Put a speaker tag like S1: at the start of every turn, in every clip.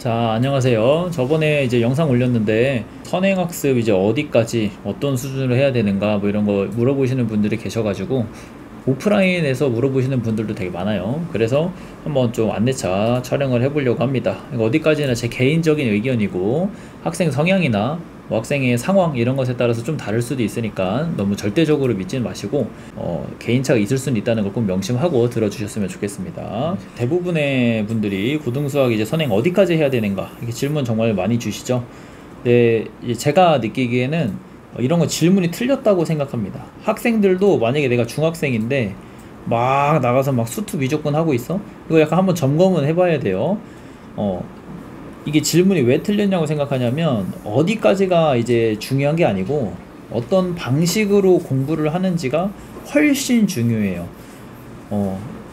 S1: 자, 안녕하세요. 저번에 이제 영상 올렸는데 선행학습 이제 어디까지 어떤 수준으로 해야 되는가 뭐 이런 거 물어보시는 분들이 계셔가지고 오프라인에서 물어보시는 분들도 되게 많아요. 그래서 한번 좀 안내차 촬영을 해보려고 합니다. 이거 어디까지나 제 개인적인 의견이고 학생 성향이나 뭐 학생의 상황 이런 것에 따라서 좀 다를 수도 있으니까 너무 절대적으로 믿지는 마시고 개인차가 있을 수는 있다는 걸 꼭 명심하고 들어주셨으면 좋겠습니다. 대부분의 분들이 고등수학 이제 선행 어디까지 해야 되는가 이렇게 질문 정말 많이 주시죠. 네, 제가 느끼기에는 이런 거 질문이 틀렸다고 생각합니다. 학생들도 만약에 내가 중학생인데 막 나가서 막 수투 미적분 하고 있어? 이거 약간 한번 점검은 해봐야 돼요. 이게 질문이 왜 틀렸냐고 생각하냐면 어디까지가 이제 중요한 게 아니고 어떤 방식으로 공부를 하는지가 훨씬 중요해요.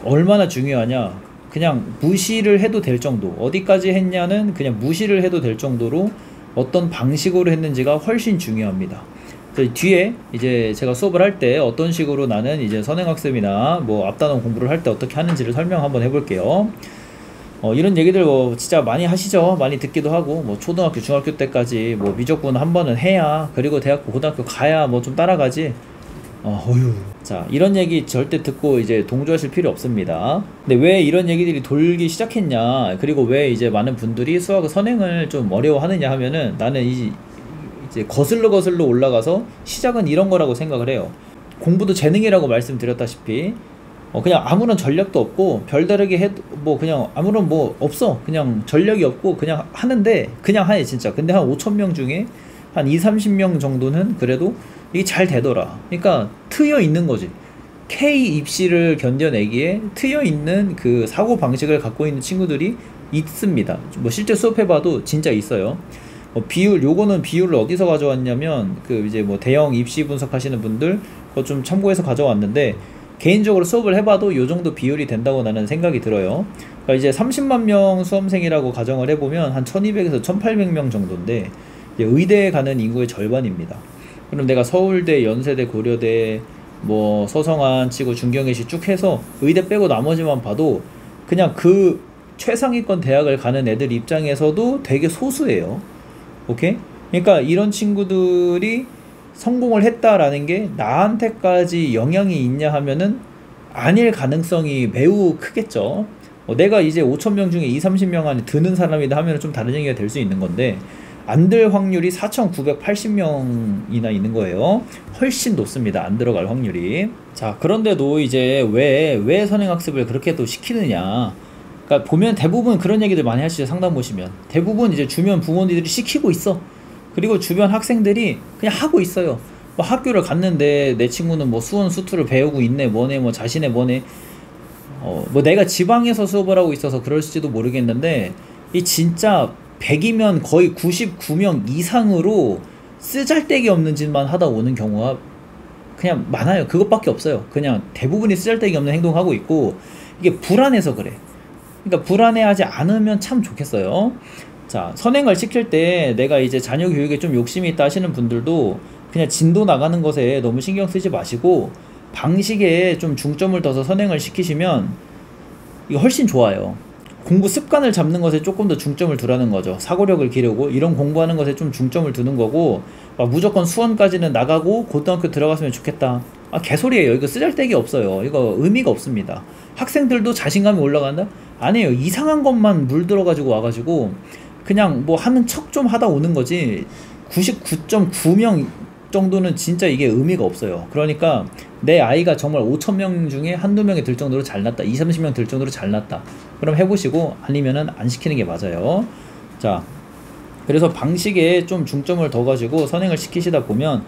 S1: 얼마나 중요하냐, 그냥 무시를 해도 될 정도, 어디까지 했냐는 그냥 무시를 해도 될 정도로 어떤 방식으로 했는지가 훨씬 중요합니다. 뒤에 이제 제가 수업을 할 때 어떤 식으로 나는 이제 선행학습이나 뭐 앞단원 공부를 할 때 어떻게 하는지를 설명 한번 해볼게요. 이런 얘기들 뭐 진짜 많이 하시죠. 많이 듣기도 하고 뭐 초등학교 중학교 때까지 뭐 미적분 한 번은 해야, 그리고 대학교 고등학교 가야 뭐 좀 따라가지. 어휴. 자, 이런 얘기 절대 듣고 이제 동조하실 필요 없습니다. 근데 왜 이런 얘기들이 돌기 시작했냐, 그리고 왜 이제 많은 분들이 수학 선행을 좀 어려워하느냐 하면은, 나는 이제 거슬러 올라가서 시작은 이런 거라고 생각을 해요. 공부도 재능이라고 말씀드렸다시피 그냥 아무런 전략도 없고 별다르게 해도 뭐 그냥 아무런 뭐 없어, 그냥 전략이 없고 그냥 하는데 그냥 하네 진짜. 근데 한 5,000명 중에 한 2~30명 정도는 그래도 이게 잘 되더라. 그러니까 트여 있는 거지. K 입시를 견뎌내기에 트여 있는 그 사고 방식을 갖고 있는 친구들이 있습니다. 뭐 실제 수업해봐도 진짜 있어요. 요거는 비율을 어디서 가져왔냐면 그 이제 뭐 대형 입시 분석하시는 분들 그거 좀 참고해서 가져왔는데, 개인적으로 수업을 해봐도 요 정도 비율이 된다고 나는 생각이 들어요. 그러니까 이제 30만 명 수험생이라고 가정을 해보면 한 1200에서 1800명 정도인데 이제 의대에 가는 인구의 절반입니다. 그럼 내가 서울대, 연세대, 고려대, 뭐 서성한 치고 중경외시 쭉 해서 의대 빼고 나머지만 봐도 그냥 그 최상위권 대학을 가는 애들 입장에서도 되게 소수예요. 오케이? 그러니까 이런 친구들이 성공을 했다라는 게 나한테까지 영향이 있냐 하면은 아닐 가능성이 매우 크겠죠. 내가 이제 5,000명 중에 2~30명 안에 드는 사람이다 하면 좀 다른 얘기가 될 수 있는 건데, 안 들 확률이 4,980명이나 있는 거예요. 훨씬 높습니다, 안 들어갈 확률이. 자, 그런데도 이제 왜 선행학습을 그렇게 또 시키느냐, 그러니까 보면 대부분 그런 얘기들 많이 하시죠. 상담 보시면 대부분 이제 주변 부모님들이 시키고 있어. 그리고 주변 학생들이 그냥 하고 있어요. 뭐 학교를 갔는데 내 친구는 뭐 수원 수투를 배우고 있네, 뭐네, 뭐 자신의 뭐네. 뭐 내가 지방에서 수업을 하고 있어서 그럴지도 모르겠는데, 이 진짜 100이면 거의 99명 이상으로 쓰잘데기 없는 짓만 하다 오는 경우가 그냥 많아요. 그것밖에 없어요. 그냥 대부분이 쓰잘데기 없는 행동하고 있고, 이게 불안해서 그래. 그러니까 불안해하지 않으면 참 좋겠어요. 자, 선행을 시킬 때 내가 이제 자녀 교육에 좀 욕심이 있다 하시는 분들도 그냥 진도 나가는 것에 너무 신경 쓰지 마시고 방식에 좀 중점을 둬서 선행을 시키시면 이거 훨씬 좋아요. 공부 습관을 잡는 것에 조금 더 중점을 두라는 거죠. 사고력을 기르고 이런 공부하는 것에 좀 중점을 두는 거고, 무조건 수원까지는 나가고 고등학교 들어갔으면 좋겠다. 개소리예요. 이거 쓰잘데기 없어요. 이거 의미가 없습니다. 학생들도 자신감이 올라간다? 아니에요. 이상한 것만 물들어가지고 와가지고 그냥 뭐 하는 척 좀 하다 오는 거지. 99.9명 정도는 진짜 이게 의미가 없어요. 그러니까 내 아이가 정말 5,000명 중에 한두 명이 들 정도로 잘났다, 20~30명 들 정도로 잘났다, 그럼 해보시고 아니면은 안 시키는 게 맞아요. 자, 그래서 방식에 좀 중점을 더 가지고 선행을 시키시다 보면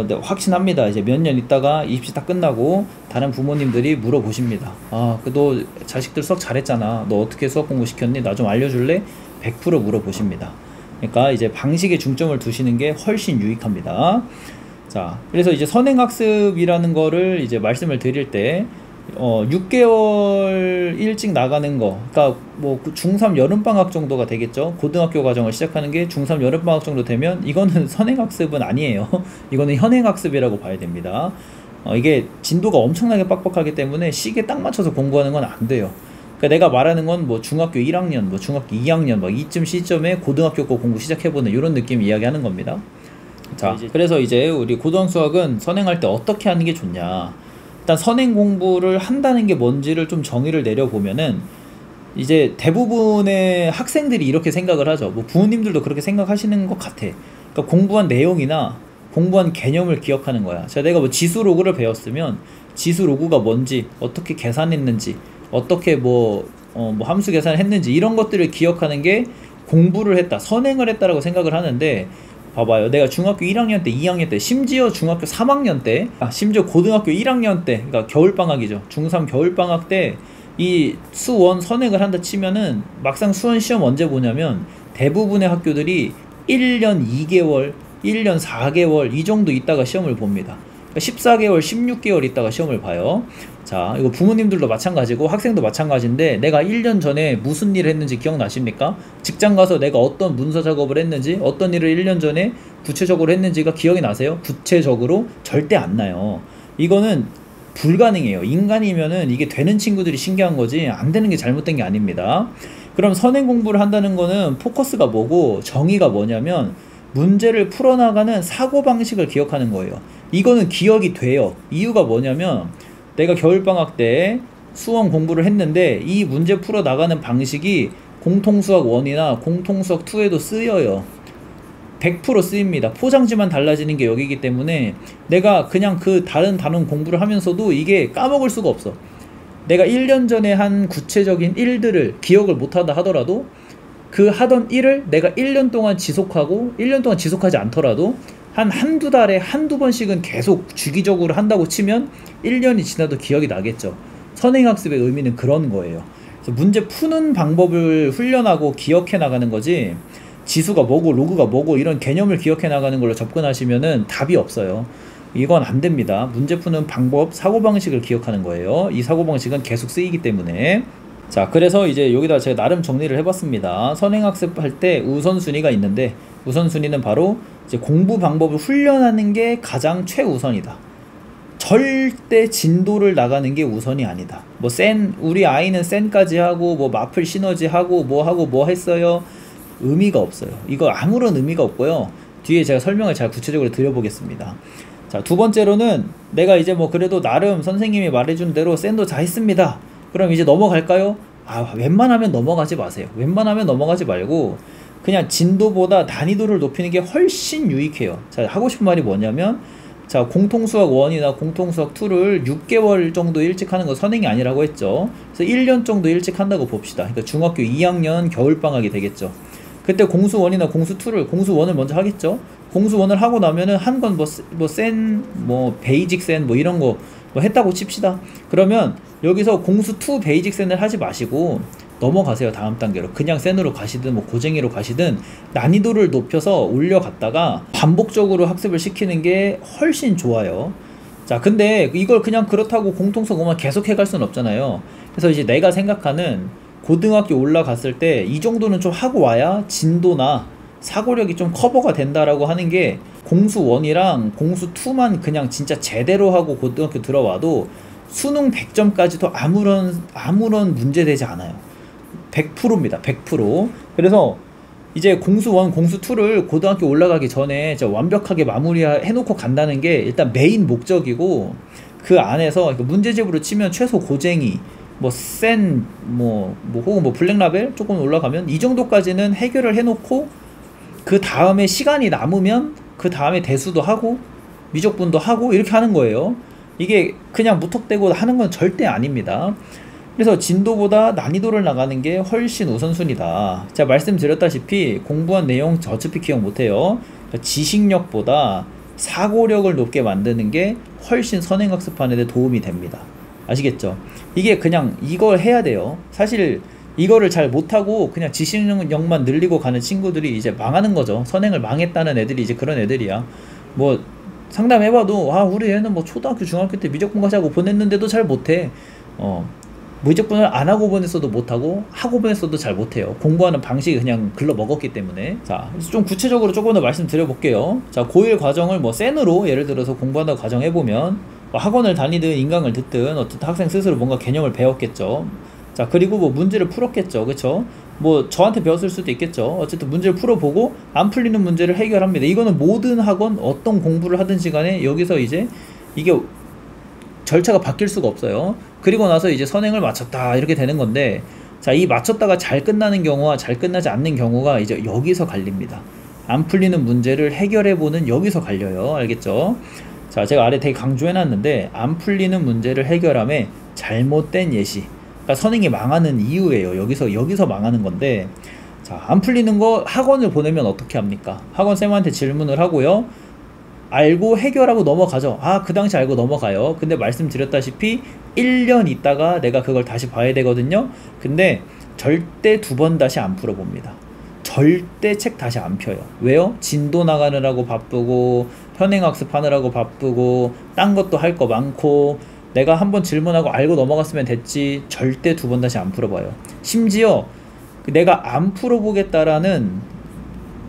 S1: 네, 확신합니다. 이제 몇 년 있다가 입시 다 끝나고 다른 부모님들이 물어보십니다. 너 자식들 수학 잘했잖아, 너 어떻게 수학 공부 시켰니? 나 좀 알려줄래? 100% 물어보십니다. 그러니까 이제 방식에 중점을 두시는 게 훨씬 유익합니다. 자, 그래서 이제 선행학습이라는 거를 이제 말씀을 드릴 때 6개월 일찍 나가는 거, 그러니까 뭐 중3 여름방학 정도가 되겠죠. 고등학교 과정을 시작하는 게 중3 여름방학 정도 되면 이거는 선행학습은 아니에요. 이거는 현행학습이라고 봐야 됩니다. 이게 진도가 엄청나게 빡빡하기 때문에 시기에 딱 맞춰서 공부하는 건 안 돼요. 그러니까 내가 말하는 건 뭐 중학교 1학년, 뭐 중학교 2학년 막 이쯤 시점에 고등학교 거 공부 시작해보는 이런 느낌 이야기하는 겁니다. 자, 그래서 이제 우리 고등 수학은 선행할 때 어떻게 하는 게 좋냐. 일단 선행 공부를 한다는 게 뭔지를 좀 정의를 내려보면은 이제 대부분의 학생들이 이렇게 생각을 하죠. 뭐 부모님들도 그렇게 생각하시는 것 같아. 그러니까 공부한 내용이나 공부한 개념을 기억하는 거야. 자, 내가 뭐 지수 로그를 배웠으면 지수 로그가 뭔지, 어떻게 계산했는지, 어떻게 뭐 함수 계산을 했는지 이런 것들을 기억하는 게 공부를 했다, 선행을 했다라고 생각을 하는데, 봐봐요. 내가 중학교 1학년 때, 2학년 때, 심지어 중학교 3학년 때, 심지어 고등학교 1학년 때, 그러니까 겨울방학이죠. 중3 겨울방학 때 이 수원 선행을 한다 치면은 막상 수원 시험 언제 보냐면 대부분의 학교들이 1년 2개월, 1년 4개월 이 정도 있다가 시험을 봅니다. 그러니까 14개월, 16개월 있다가 시험을 봐요. 자, 이거 부모님들도 마찬가지고 학생도 마찬가지인데, 내가 1년 전에 무슨 일을 했는지 기억나십니까? 직장 가서 내가 어떤 문서 작업을 했는지, 어떤 일을 1년 전에 구체적으로 했는지가 기억이 나세요? 구체적으로 절대 안 나요. 이거는 불가능해요. 인간이면은 이게 되는 친구들이 신기한 거지 안 되는 게 잘못된 게 아닙니다. 그럼 선행 공부를 한다는 거는 포커스가 뭐고 정의가 뭐냐면 문제를 풀어나가는 사고방식을 기억하는 거예요. 이거는 기억이 돼요. 이유가 뭐냐면 내가 겨울방학 때 수원 공부를 했는데 이 문제 풀어나가는 방식이 공통수학 1이나 공통수학 2에도 쓰여요. 100% 쓰입니다. 포장지만 달라지는 게 여기기 때문에 내가 그냥 그 다른 단원 공부를 하면서도 이게 까먹을 수가 없어. 내가 1년 전에 한 구체적인 일들을 기억을 못하다 하더라도 그 하던 일을 내가 1년 동안 지속하고 1년 동안 지속하지 않더라도 한두 달에 한두 번씩은 계속 주기적으로 한다고 치면 1년이 지나도 기억이 나겠죠. 선행학습의 의미는 그런 거예요. 그래서 문제 푸는 방법을 훈련하고 기억해 나가는 거지, 지수가 뭐고 로그가 뭐고 이런 개념을 기억해 나가는 걸로 접근하시면은 답이 없어요. 이건 안 됩니다. 문제 푸는 방법, 사고방식을 기억하는 거예요. 이 사고방식은 계속 쓰이기 때문에. 자, 그래서 이제 여기다 제가 나름 정리를 해봤습니다. 선행학습할 때 우선순위가 있는데, 우선순위는 바로 이제 공부 방법을 훈련하는 게 가장 최우선이다. 절대 진도를 나가는 게 우선이 아니다. 뭐 우리 아이는 센까지 하고 뭐 마플 시너지 하고 뭐 했어요. 의미가 없어요. 이거 아무런 의미가 없고요. 뒤에 제가 설명을 잘 구체적으로 드려보겠습니다. 자, 두 번째로는 내가 이제 뭐 그래도 나름 선생님이 말해준 대로 센도 다 했습니다. 그럼 이제 넘어갈까요? 웬만하면 넘어가지 마세요. 웬만하면 넘어가지 말고 그냥 진도보다 난이도를 높이는 게 훨씬 유익해요. 자, 하고 싶은 말이 뭐냐면, 자, 공통수학 1이나 공통수학 2를 6개월 정도 일찍 하는 거 선행이 아니라고 했죠. 그래서 1년 정도 일찍 한다고 봅시다. 그러니까 중학교 2학년 겨울방학이 되겠죠. 그때 공수 1이나 공수 2를, 공수 1을 먼저 하겠죠. 공수 1을 하고 나면은 한 건 베이직 센 뭐 이런 거 뭐 했다고 칩시다. 그러면 여기서 공수 2 베이직 센을 하지 마시고 넘어가세요. 다음 단계로 그냥 센으로 가시든 뭐 고쟁이로 가시든 난이도를 높여서 올려갔다가 반복적으로 학습을 시키는 게 훨씬 좋아요. 자, 근데 이걸 그냥 그렇다고 공통수학 5만 계속 해갈 수는 없잖아요. 그래서 이제 내가 생각하는 고등학교 올라갔을 때 이 정도는 좀 하고 와야 진도나 사고력이 좀 커버가 된다라고 하는 게, 공수 1이랑 공수 2만 그냥 진짜 제대로 하고 고등학교 들어와도 수능 100점까지도 아무런 문제 되지 않아요. 100%입니다. 100%. 그래서 이제 공수 1, 공수 2를 고등학교 올라가기 전에 완벽하게 마무리해놓고 간다는 게 일단 메인 목적이고, 그 안에서 문제집으로 치면 최소 고쟁이, 혹은 블랙라벨 조금 올라가면 이 정도까지는 해결을 해놓고, 그 다음에 시간이 남으면 그 다음에 대수도 하고 미적분도 하고 이렇게 하는 거예요. 이게 그냥 무턱대고 하는 건 절대 아닙니다. 그래서 진도보다 난이도를 나가는 게 훨씬 우선순위다. 제가 말씀드렸다시피 공부한 내용 어차피 기억 못해요. 지식력보다 사고력을 높게 만드는 게 훨씬 선행학습하는 데 도움이 됩니다. 아시겠죠? 이게 그냥 이걸 해야 돼요. 사실 이거를 잘 못하고 그냥 지식력만 늘리고 가는 친구들이 이제 망하는 거죠. 선행을 망했다는 애들이 이제 그런 애들이야. 뭐 상담해봐도 우리 애는 뭐 초등학교 중학교 때 미적분 과제하고 보냈는데도 잘 못해. 미적분을 안 하고 보냈어도 못하고 하고 보냈어도 잘 못해요. 공부하는 방식이 그냥 글러 먹었기 때문에. 자, 좀 구체적으로 조금 더 말씀드려볼게요. 자, 고1 과정을 뭐 센으로 예를 들어서 공부한다고 가정해보면, 학원을 다니든 인강을 듣든 어쨌든 학생 스스로 뭔가 개념을 배웠겠죠. 자, 그리고 뭐 문제를 풀었겠죠. 그쵸? 뭐 저한테 배웠을 수도 있겠죠. 어쨌든 문제를 풀어보고 안 풀리는 문제를 해결합니다. 이거는 모든 학원 어떤 공부를 하든지 간에 여기서 이제 이게 절차가 바뀔 수가 없어요. 그리고 나서 이제 선행을 마쳤다 이렇게 되는 건데, 자, 이 맞췄다가 잘 끝나는 경우와 잘 끝나지 않는 경우가 이제 여기서 갈립니다. 안 풀리는 문제를 해결해보는 여기서 갈려요. 알겠죠? 자, 제가 아래 되게 강조해놨는데, 안 풀리는 문제를 해결함에 잘못된 예시, 그러니까 선행이 망하는 이유예요. 여기서 망하는 건데, 자, 안 풀리는 거 학원을 보내면 어떻게 합니까? 학원 쌤한테 질문을 하고요, 알고 해결하고 넘어가죠. 아, 그 당시 알고 넘어가요. 근데 말씀드렸다시피 1년 있다가 내가 그걸 다시 봐야 되거든요. 근데 절대 2번 다시 안 풀어봅니다. 절대 책 다시 안 펴요. 왜요? 진도 나가느라고 바쁘고 현행학습 하느라고 바쁘고 딴 것도 할 거 많고, 내가 한번 질문하고 알고 넘어갔으면 됐지. 절대 2번 다시 안 풀어봐요. 심지어 내가 안 풀어보겠다라는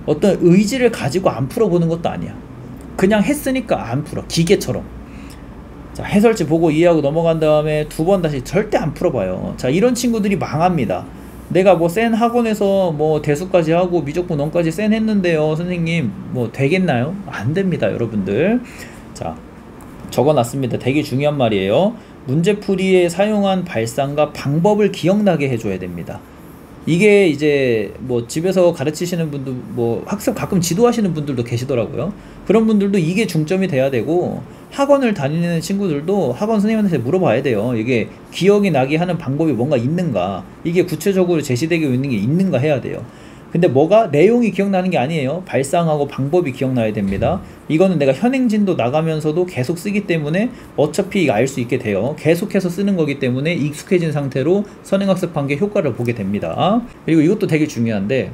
S1: 어떤 의지를 가지고 안 풀어보는 것도 아니야. 그냥 했으니까 안 풀어. 기계처럼. 자, 해설지 보고 이해하고 넘어간 다음에 2번 다시 절대 안 풀어봐요. 자, 이런 친구들이 망합니다. 내가 뭐 센 학원에서 뭐 대수까지 하고 미적분 원까지 센 했는데요, 선생님 뭐 되겠나요? 안 됩니다, 여러분들. 자, 적어놨습니다. 되게 중요한 말이에요. 문제풀이에 사용한 발상과 방법을 기억나게 해줘야 됩니다. 이게 이제 뭐 집에서 가르치시는 분도, 뭐 학습 가끔 지도하시는 분들도 계시더라고요. 그런 분들도 이게 중점이 돼야 되고, 학원을 다니는 친구들도 학원 선생님한테 물어봐야 돼요. 이게 기억이 나게 하는 방법이 뭔가 있는가, 이게 구체적으로 제시되고 있는 게 있는가 해야 돼요. 근데 뭐가 내용이 기억나는 게 아니에요. 발상하고 방법이 기억나야 됩니다. 이거는 내가 현행진도 나가면서도 계속 쓰기 때문에 어차피 알 수 있게 돼요. 계속해서 쓰는 거기 때문에 익숙해진 상태로 선행학습한 게 효과를 보게 됩니다. 그리고 이것도 되게 중요한데,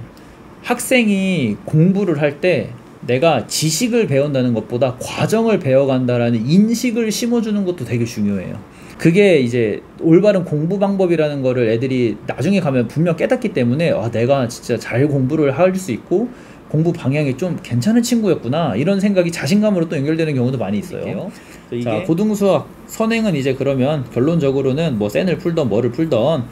S1: 학생이 공부를 할 때 내가 지식을 배운다는 것보다 과정을 배워간다라는 인식을 심어주는 것도 되게 중요해요. 그게 이제 올바른 공부 방법이라는 거를 애들이 나중에 가면 분명 깨닫기 때문에, 아, 내가 진짜 잘 공부를 할 수 있고 공부 방향이 좀 괜찮은 친구였구나, 이런 생각이 자신감으로 또 연결되는 경우도 많이 있어요. 자, 고등수학 선행은 이제 그러면 결론적으로는 뭐 센을 풀던 뭐를 풀던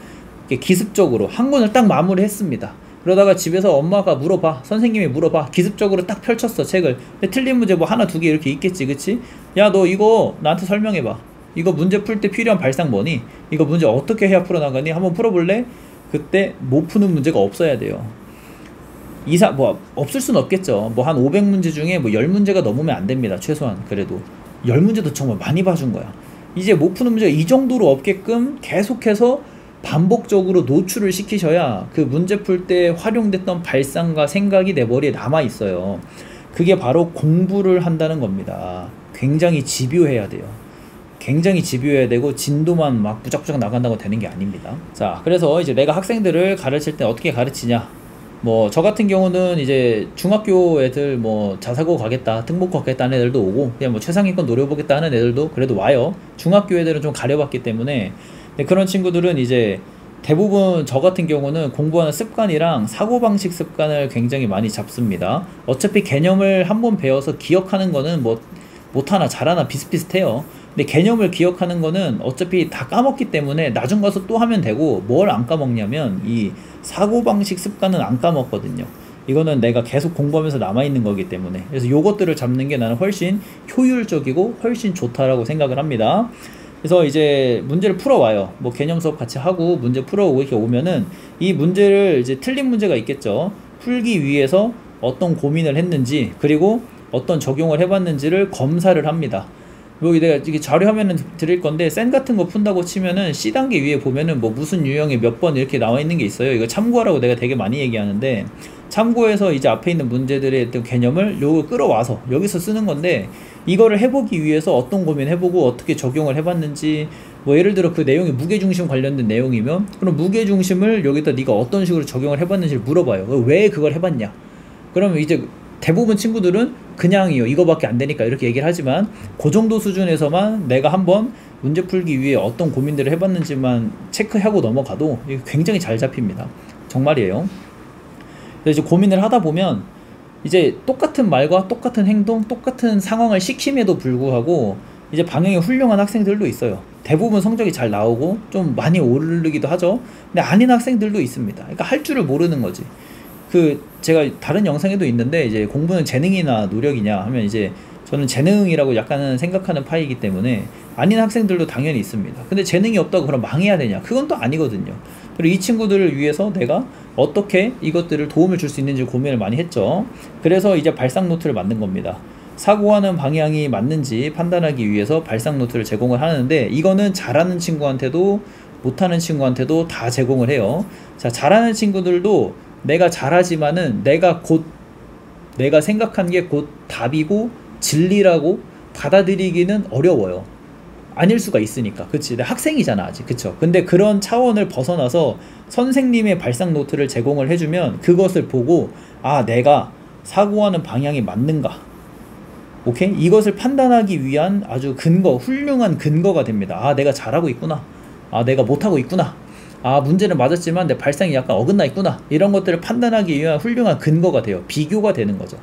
S1: 기습적으로 한 권을 딱 마무리했습니다. 그러다가 집에서 엄마가 물어봐, 선생님이 물어봐, 기습적으로 딱 펼쳤어, 책을. 근데 틀린 문제 뭐 하나 두 개 이렇게 있겠지, 그치? 야, 너 이거 나한테 설명해봐. 이거 문제 풀 때 필요한 발상 뭐니? 이거 문제 어떻게 해야 풀어나가니? 한번 풀어볼래? 그때 못 푸는 문제가 없어야 돼요. 뭐 없을 순 없겠죠. 뭐 한 500문제 중에 뭐 10문제가 넘으면 안 됩니다, 최소한. 그래도 10문제도 정말 많이 봐준 거야. 이제 못 푸는 문제가 이 정도로 없게끔 계속해서 반복적으로 노출을 시키셔야 그 문제 풀 때 활용됐던 발상과 생각이 내 머리에 남아 있어요. 그게 바로 공부를 한다는 겁니다. 굉장히 집요해야 돼요. 굉장히 집요해야 되고, 진도만 막 부작부작 나간다고 되는 게 아닙니다. 자, 그래서 이제 내가 학생들을 가르칠 때 어떻게 가르치냐, 뭐 저 같은 경우는 이제 중학교 애들 뭐 자사고 가겠다, 특목고 가겠다 하는 애들도 오고, 그냥 뭐 최상위권 노려보겠다 하는 애들도 그래도 와요. 중학교 애들은 좀 가려봤기 때문에. 근데 그런 친구들은 이제 대부분 저 같은 경우는 공부하는 습관이랑 사고방식 습관을 굉장히 많이 잡습니다. 어차피 개념을 한번 배워서 기억하는 거는 뭐 못하나 잘하나 비슷비슷해요. 근데 개념을 기억하는 거는 어차피 다 까먹기 때문에 나중 가서 또 하면 되고, 뭘 안 까먹냐면 이 사고방식 습관은 안 까먹거든요. 이거는 내가 계속 공부하면서 남아있는 거기 때문에. 그래서 요것들을 잡는 게 나는 훨씬 효율적이고 훨씬 좋다라고 생각을 합니다. 그래서 이제 문제를 풀어와요. 뭐 개념 수업 같이 하고 문제 풀어오고 이렇게 오면은 이 문제를 이제 틀린 문제가 있겠죠. 풀기 위해서 어떤 고민을 했는지, 그리고 어떤 적용을 해봤는지를 검사를 합니다. 여기 내가 이게 자료 화면은 드릴 건데, 센 같은 거 푼다고 치면은 C단계 위에 보면은 뭐 무슨 유형에 몇 번 이렇게 나와 있는 게 있어요. 이거 참고하라고 내가 되게 많이 얘기하는데, 참고해서 이제 앞에 있는 문제들의 어떤 개념을 요거 끌어와서 여기서 쓰는 건데, 이거를 해보기 위해서 어떤 고민 해보고 어떻게 적용을 해봤는지, 뭐 예를 들어 그 내용이 무게중심 관련된 내용이면 그럼 무게중심을 여기다 네가 어떤 식으로 적용을 해봤는지를 물어봐요. 왜 그걸 해봤냐? 그러면 이제 대부분 친구들은 그냥이요, 이거밖에 안 되니까 이렇게 얘기를 하지만, 그 정도 수준에서만 내가 한번 문제 풀기 위해 어떤 고민들을 해봤는지만 체크하고 넘어가도 이게 굉장히 잘 잡힙니다. 정말이에요. 그래서 이제 고민을 하다 보면 이제 똑같은 말과 똑같은 행동, 똑같은 상황을 시킴에도 불구하고 이제 방향이 훌륭한 학생들도 있어요. 대부분 성적이 잘 나오고 좀 많이 오르기도 하죠. 근데 아닌 학생들도 있습니다. 그러니까 할 줄을 모르는 거지. 제가 다른 영상에도 있는데, 이제 공부는 재능이나 노력이냐 하면, 이제 저는 재능이라고 약간은 생각하는 파이기 때문에 아닌 학생들도 당연히 있습니다. 근데 재능이 없다고 그럼 망해야 되냐? 그건 또 아니거든요. 그리고 이 친구들을 위해서 내가 어떻게 이것들을 도움을 줄 수 있는지 고민을 많이 했죠. 그래서 이제 발상 노트를 만든 겁니다. 사고하는 방향이 맞는지 판단하기 위해서 발상 노트를 제공을 하는데, 이거는 잘하는 친구한테도 못하는 친구한테도 다 제공을 해요. 자, 잘하는 친구들도 내가 잘하지만은 내가 생각한 게 곧 답이고 진리라고 받아들이기는 어려워요. 아닐 수가 있으니까. 그치? 내 학생이잖아 아직. 그쵸? 근데 그런 차원을 벗어나서 선생님의 발상 노트를 제공을 해주면, 그것을 보고 아, 내가 사고하는 방향이 맞는가, 오케이? 이것을 판단하기 위한 아주 훌륭한 근거가 됩니다. 아, 내가 잘하고 있구나. 아, 내가 못하고 있구나. 아, 문제는 맞았지만 내 발상이 약간 어긋나 있구나. 이런 것들을 판단하기 위한 훌륭한 근거가 돼요. 비교가 되는 거죠.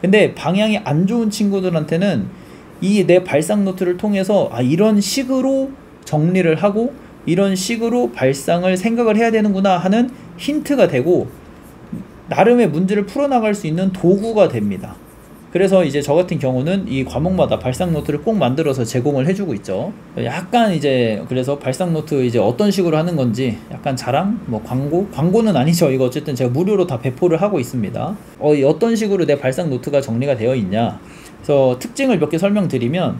S1: 근데 방향이 안 좋은 친구들한테는 이 내 발상 노트를 통해서 아, 이런 식으로 정리를 하고 이런 식으로 발상을 생각을 해야 되는구나 하는 힌트가 되고, 나름의 문제를 풀어나갈 수 있는 도구가 됩니다. 그래서 이제 저 같은 경우는 이 과목마다 발상 노트를 꼭 만들어서 제공을 해주고 있죠. 약간 이제 그래서 발상 노트 이제 어떤 식으로 하는 건지 약간 자랑, 뭐 광고는 아니죠. 이거 어쨌든 제가 무료로 다 배포를 하고 있습니다. 어떤 식으로 내 발상 노트가 정리가 되어 있냐. 그래서 특징을 몇 개 설명드리면,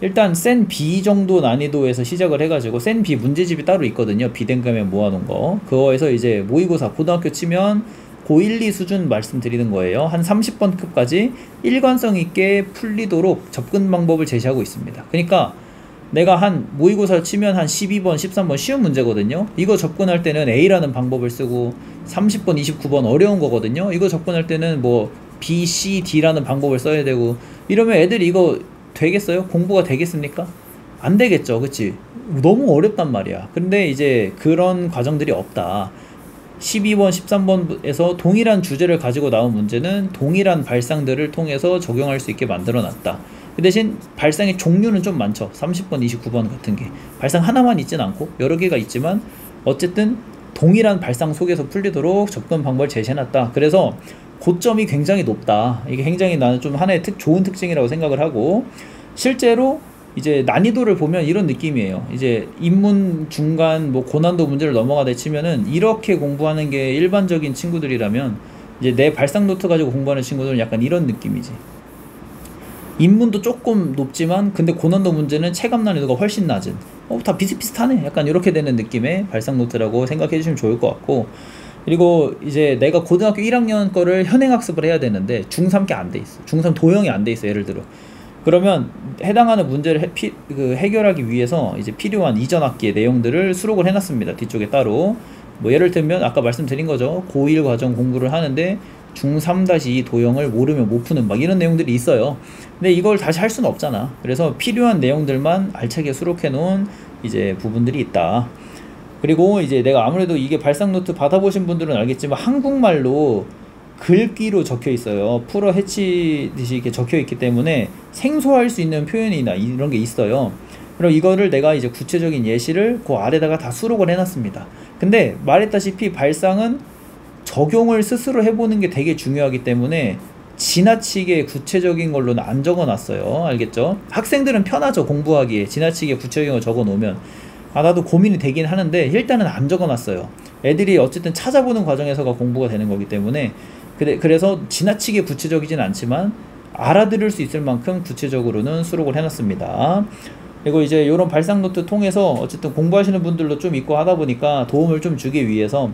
S1: 일단 센 B 정도 난이도에서 시작을 해가지고, 센 B 문제집이 따로 있거든요. 비댕감에 모아놓은 거. 그거에서 이제 모의고사 고등학교 치면 고1, 2 수준 말씀드리는 거예요. 한 30번 급까지 일관성 있게 풀리도록 접근 방법을 제시하고 있습니다. 그러니까 내가 한 모의고사 치면 한 12번, 13번 쉬운 문제거든요. 이거 접근할 때는 A라는 방법을 쓰고, 30번, 29번 어려운 거거든요. 이거 접근할 때는 뭐 B, C, D라는 방법을 써야 되고, 이러면 애들이 이거 되겠어요? 공부가 되겠습니까? 안 되겠죠. 그치? 너무 어렵단 말이야. 근데 이제 그런 과정들이 없다. 12번, 13번에서 동일한 주제를 가지고 나온 문제는 동일한 발상들을 통해서 적용할 수 있게 만들어 놨다. 그 대신 발상의 종류는 좀 많죠. 30번, 29번 같은 게 발상 하나만 있진 않고 여러 개가 있지만, 어쨌든 동일한 발상 속에서 풀리도록 접근 방법을 제시해놨다. 그래서 고점이 굉장히 높다. 이게 굉장히 나는 좀 하나의 좋은 특징이라고 생각을 하고, 실제로 이제 난이도를 보면 이런 느낌이에요. 이제 인문 중간 뭐 고난도 문제를 넘어가다 치면은 이렇게 공부하는 게 일반적인 친구들이라면, 이제 내 발상 노트 가지고 공부하는 친구들은 약간 이런 느낌이지. 인문도 조금 높지만 근데 고난도 문제는 체감 난이도가 훨씬 낮은, 다 비슷비슷하네, 약간 이렇게 되는 느낌의 발상 노트라고 생각해 주시면 좋을 것 같고, 그리고 이제 내가 고등학교 1학년 거를 현행학습을 해야 되는데 중3 게 안 돼 있어. 중3 도형이 안 돼 있어. 예를 들어 그러면 해당하는 문제를 해결하기 위해서 이제 필요한 이전 학기의 내용들을 수록을 해놨습니다. 뒤쪽에 따로. 뭐 예를 들면 아까 말씀드린 거죠. 고1 과정 공부를 하는데 중3-2 도형을 모르면 못 푸는 막 이런 내용들이 있어요. 근데 이걸 다시 할 수는 없잖아. 그래서 필요한 내용들만 알차게 수록해 놓은 이제 부분들이 있다. 그리고 이제 내가 아무래도 이게 발상 노트 받아보신 분들은 알겠지만 한국말로 글귀로 적혀 있어요. 풀어 헤치듯이 이렇게 적혀 있기 때문에 생소할 수 있는 표현이나 이런 게 있어요. 그럼 이거를 내가 이제 구체적인 예시를 그 아래다가 다 수록을 해놨습니다. 근데 말했다시피 발상은 적용을 스스로 해보는 게 되게 중요하기 때문에 지나치게 구체적인 걸로는 안 적어놨어요. 알겠죠? 학생들은 편하죠. 공부하기에 지나치게 구체적인 걸 적어놓으면 나도 고민이 되긴 하는데 일단은 안 적어놨어요. 애들이 어쨌든 찾아보는 과정에서가 공부가 되는 거기 때문에. 그래서 지나치게 구체적이진 않지만 알아들을 수 있을 만큼 구체적으로는 수록을 해놨습니다. 그리고 이제 이런 발상 노트 통해서 어쨌든 공부하시는 분들도 좀 있고 하다 보니까 도움을 좀 주기 위해서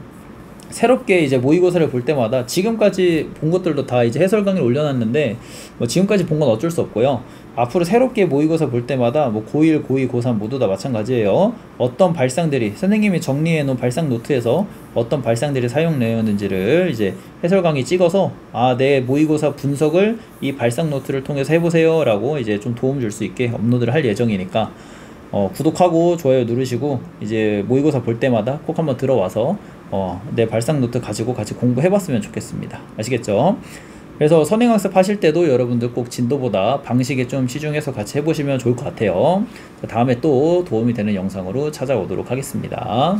S1: 새롭게 이제 모의고사를 볼 때마다 지금까지 본 것들도 다 이제 해설 강의를 올려놨는데, 뭐 지금까지 본 건 어쩔 수 없고요. 앞으로 새롭게 모의고사 볼 때마다 뭐 고1, 고2, 고3 모두 다 마찬가지예요. 어떤 발상들이 선생님이 정리해 놓은 발상 노트에서 어떤 발상들이 사용되었는지를 이제 해설 강의 찍어서 내 모의고사 분석을 이 발상 노트를 통해서 해보세요 라고 이제 좀 도움 줄 수 있게 업로드를 할 예정이니까 구독하고 좋아요 누르시고 이제 모의고사 볼 때마다 꼭 한번 들어와서 내 발상 노트 가지고 같이 공부해봤으면 좋겠습니다. 아시겠죠? 그래서 선행학습 하실 때도 여러분들 꼭 진도보다 방식에 좀 치중해서 같이 해보시면 좋을 것 같아요. 다음에 또 도움이 되는 영상으로 찾아오도록 하겠습니다.